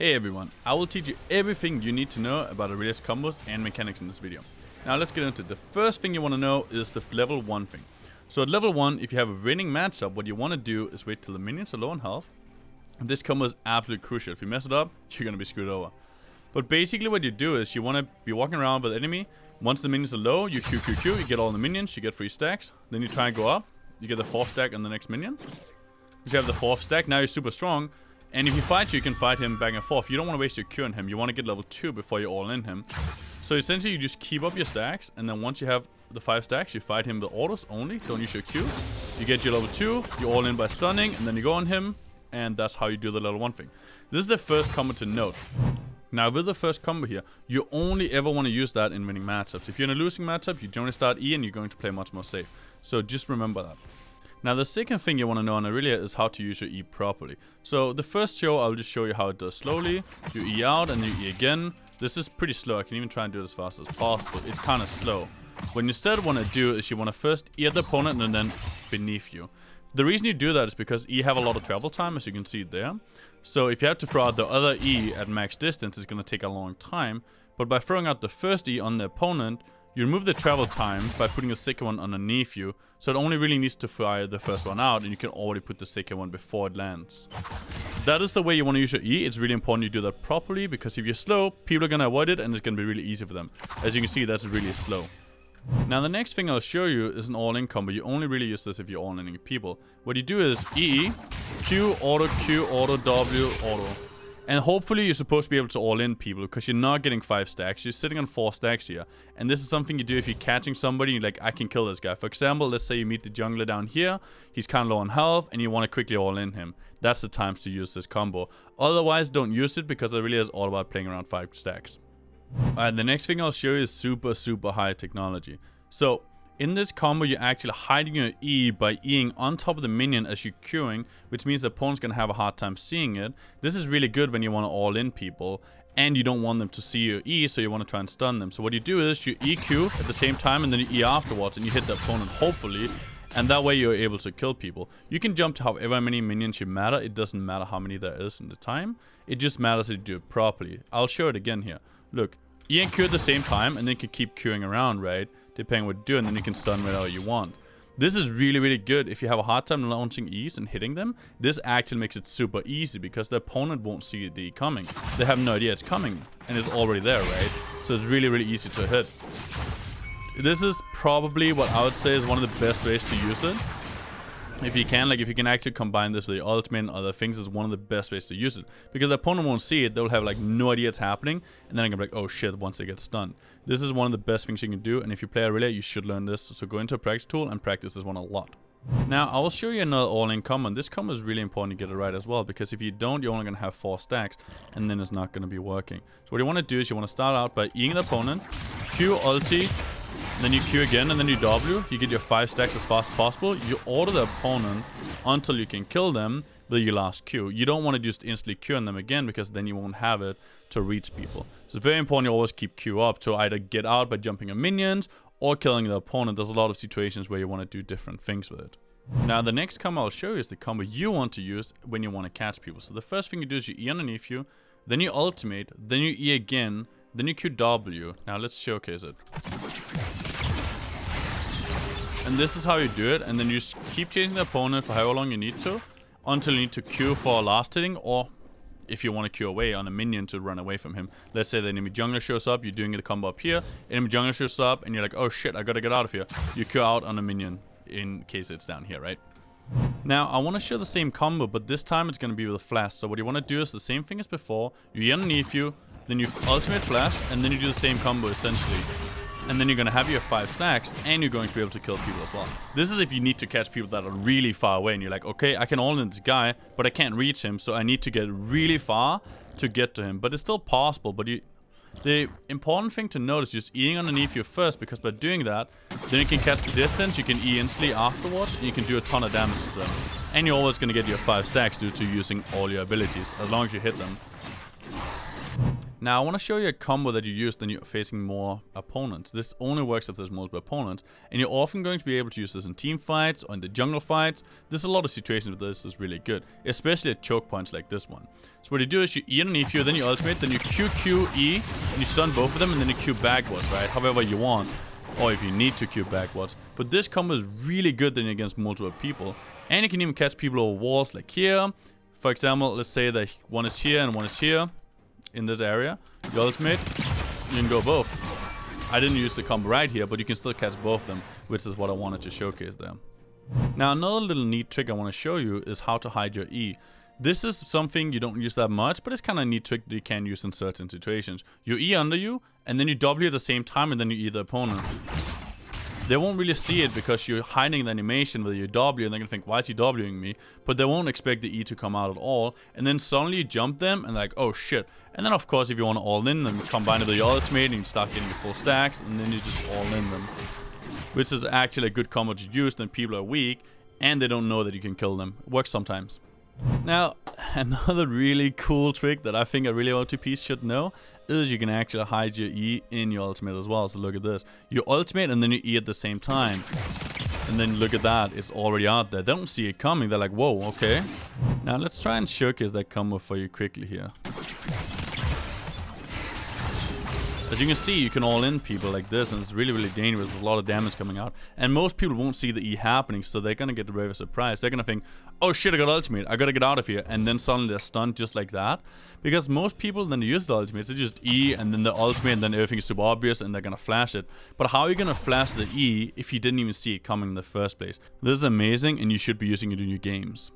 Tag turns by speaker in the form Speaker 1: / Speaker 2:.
Speaker 1: Hey everyone, I will teach you everything you need to know about Irelia's combos and mechanics in this video. Now let's get into it. The first thing you want to know is the level 1 thing. So at level 1, if you have a winning matchup, what you want to do is wait till the minions are low on health. This combo is absolutely crucial. If you mess it up, you're going to be screwed over. But basically what you do is you want to be walking around with the enemy. Once the minions are low, you Q, you get all the minions, you get 3 stacks. Then you try and go up, you get the 4th stack on the next minion. If you have the 4th stack, now you're super strong. And if you fight, you can fight him back and forth. You don't want to waste your Q on him. You want to get level 2 before you all in him. So essentially, you just keep up your stacks. And then once you have the 5 stacks, you fight him with autos only. Don't use your Q. You get your level 2. You all in by stunning. And then you go on him. And that's how you do the level 1 thing. This is the first combo to note. Now, with the first combo here, you only ever want to use that in winning matchups. If you're in a losing matchup, you generally start E and you're going to play much more safe. So just remember that. Now the second thing you want to know on Irelia is how to use your E properly. So the first show, I'll just show you how it does slowly. You E out and you E again. This is pretty slow. I can even try and do it as fast as possible. It's kind of slow. What you instead want to do is you want to first E at the opponent and then beneath you. The reason you do that is because E have a lot of travel time, as you can see there. So if you have to throw out the other E at max distance, it's going to take a long time. But by throwing out the first E on the opponent, you remove the travel time by putting the second one underneath you. So it only really needs to fire the first one out, and you can already put the second one before it lands. That is the way you want to use your E. It's really important you do that properly, because if you're slow, people are going to avoid it, and it's going to be really easy for them. As you can see, that's really slow. Now the next thing I'll show you is an all-in combo. You only really use this if you're all-inning people. What you do is E, Q, auto, W, auto. And hopefully you're supposed to be able to all-in people, because you're not getting 5 stacks. You're sitting on 4 stacks here. And this is something you do if you're catching somebody and you're like, I can kill this guy. For example, let's say you meet the jungler down here. He's kind of low on health and you want to quickly all-in him. That's the times to use this combo. Otherwise, don't use it, because it really is all about playing around 5 stacks. Alright, the next thing I'll show you is super high technology. So in this combo, you're actually hiding your E by Eing on top of the minion as you're queuing, which means the opponent's going to have a hard time seeing it. This is really good when you want to all-in people, and you don't want them to see your E, so you want to try and stun them. So what you do is you EQ at the same time, and then you E afterwards, and you hit the opponent, hopefully, and that way you're able to kill people. You can jump to however many minions you matter. It doesn't matter how many there is in the time. It just matters that you do it properly. I'll show it again here. Look, E and Q at the same time, and then you can keep queuing around, right? Depending on what you do, and then you can stun whatever you want. This is really good if you have a hard time launching E's and hitting them. This actually makes it super easy, because the opponent won't see the E coming. They have no idea it's coming, and it's already there, right? So it's really easy to hit. This is probably what I would say is one of the best ways to use it. If you can, if you can actually combine this with your ultimate and other things, is one of the best ways to use it. Because the opponent won't see it, they'll have no idea it's happening, and then I'm gonna be like, oh shit, once they get stunned. This is one of the best things you can do, and if you play Irelia, you should learn this. So go into a practice tool and practice this one a lot. Now, I will show you another all-in combo, and this combo is really important to get it right as well, because if you don't, you're only gonna have 4 stacks, and then it's not gonna be working. So what you wanna do is you wanna start out by Eing the opponent, Q ulti, then you Q again, and then you W. You get your 5 stacks as fast as possible. You order the opponent until you can kill them with your last Q. You don't want to just instantly Q on them again, because then you won't have it to reach people. So it's very important you always keep Q up to either get out by jumping on minions or killing the opponent. There's a lot of situations where you want to do different things with it. Now the next combo I'll show you is the combo you want to use when you want to catch people. So the first thing you do is you E underneath you, then you ultimate, then you E again, then you Q W. Now let's showcase it. And this is how you do it, and then you just keep chasing the opponent for however long you need to, until you need to Q for a last hitting, or if you want to Q away on a minion to run away from him. Let's say the enemy jungler shows up, you're doing the combo up here, enemy jungler shows up, and you're like, oh shit, I gotta get out of here. You Q out on a minion, in case it's down here, right? Now, I want to show the same combo, but this time it's going to be with a flash. So what you want to do is the same thing as before. You E underneath you, then you ultimate flash, and then you do the same combo essentially. And then you're going to have your 5 stacks, and you're going to be able to kill people as well. This is if you need to catch people that are really far away, and you're like, okay, I can all-in this guy, but I can't reach him, so I need to get really far to get to him. But it's still possible, but the important thing to note is just Eing underneath you first, because by doing that, then you can catch the distance, you can E instantly afterwards, and you can do a ton of damage to them. And you're always going to get your 5 stacks due to using all your abilities, as long as you hit them. Now I want to show you a combo that you use when you're facing more opponents. This only works if there's multiple opponents, and you're often going to be able to use this in team fights or in the jungle fights. There's a lot of situations where this is really good, especially at choke points like this one. So what you do is you E underneath you, then you ultimate, then you QQE, and you stun both of them, and then you Q backwards, right? However you want, or if you need to Q backwards. But this combo is really good then against multiple people, and you can even catch people over walls like here. For example, let's say that one is here and one is here. In this area, you ultimate, you can go both. I didn't use the combo right here, but you can still catch both of them, which is what I wanted to showcase there. Now another little neat trick I want to show you is how to hide your E. This is something you don't use that much, but it's kind of a neat trick that you can use in certain situations. You E under you, and then you W at the same time, and then you E the opponent. They won't really see it because you're hiding the animation with your W, and they're gonna think, why is he Wing me? But they won't expect the E to come out at all, and then suddenly you jump them, and like, oh shit. And then of course, if you want to all in them, combine it with your ultimate, and you start getting your full stacks, and then you just all in them. Which is actually a good combo to use when people are weak, and they don't know that you can kill them. It works sometimes. Now, another really cool trick that I think a really OTP should know is you can actually hide your E in your ultimate as well. So look at this. You ultimate and then you E at the same time. And then look at that. It's already out there. They don't see it coming. They're like, whoa, okay. Now let's try and showcase that combo for you quickly here. As you can see, you can all in people like this, and it's really, really dangerous. There's a lot of damage coming out. And most people won't see the E happening, so they're gonna get very surprised. They're gonna think, oh shit, I got ultimate, I gotta get out of here. And then suddenly they're stunned just like that. Because most people, then they use the ultimate, they just E, and then the ultimate, and then everything is super obvious, and they're gonna flash it. But how are you gonna flash the E if you didn't even see it coming in the first place? This is amazing, and you should be using it in your games.